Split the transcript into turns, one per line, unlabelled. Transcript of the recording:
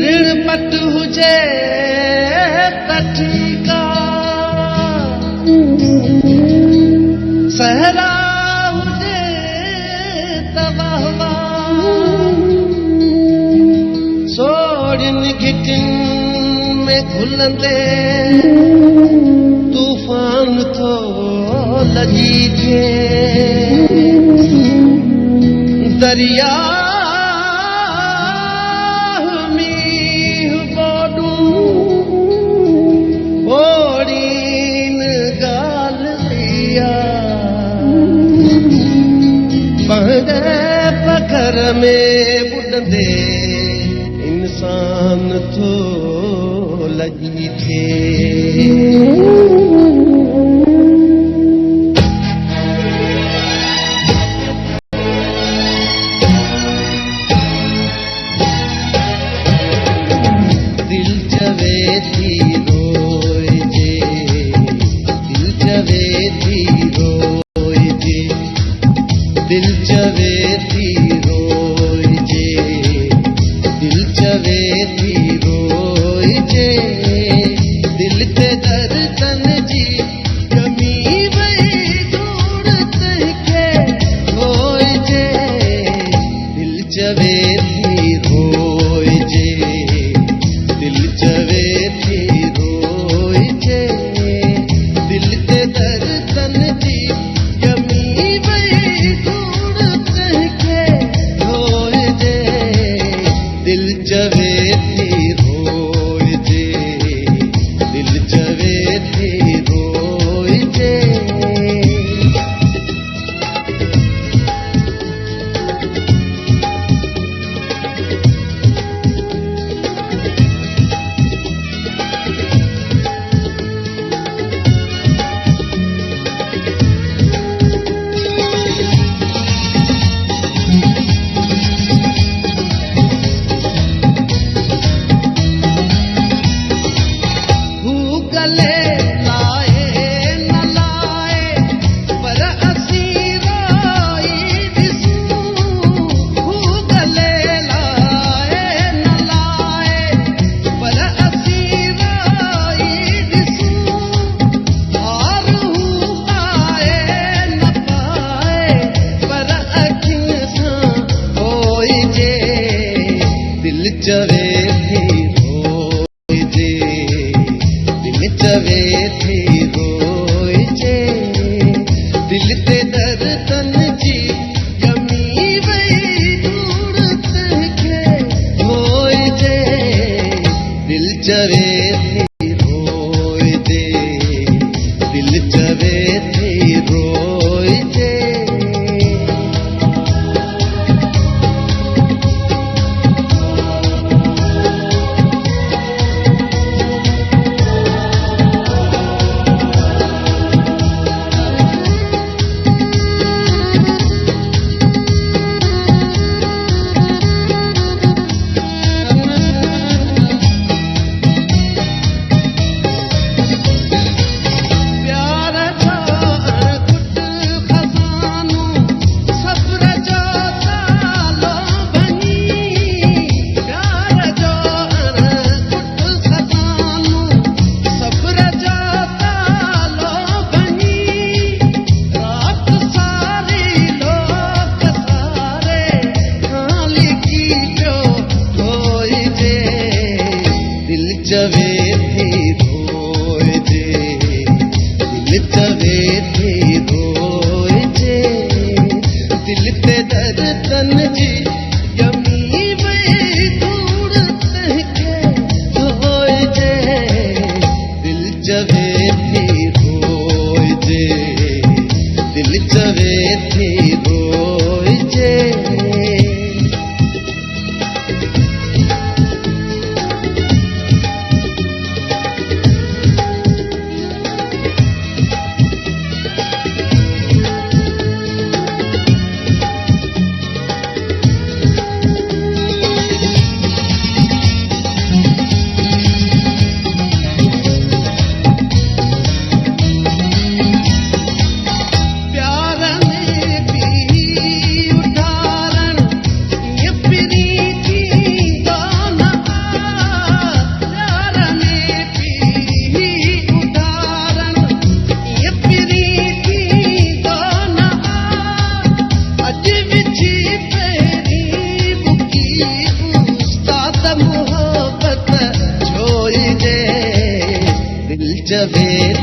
ऋणपट हुजे त ठीक आहे, सहरा हुजे त वाह वाह। सोड़िन घिटिन में घुलंदे तूफान थो लॻी थे, दरिया मींहुं बोॾूं ओड़ीन ॻाल्हि पहड़े पखर में बुॾंदे इंसान थो लॻी थे। दिल चवे थी रोइजे, दिल चवे थी रोइजे, दिल ते दर्दन जी कमी वही दूर तहके रोइजे, दिल चवे थी रोइजे, दिल चवे थी रोइजे, दिल ते दर्दन जी दिल चवे थी रोइजे, दिल चवे थी रोइजे। दिल चवे थी रोइजे, दिल चवे थी रोइजे, दिल ते दर्दन जी कमी वही दूर तहके रोइजे, दिल चवे थी रोइजे, दिल चवे थी रोइजे। चवे थी रोइजे, दिल चवे थी रोइजे, दिल ते दर्दन जी यमी वही दूर तहके रोइजे, दिल चवे थी रोइजे, दिल चवे थी रोइजे। प्यार में च वेद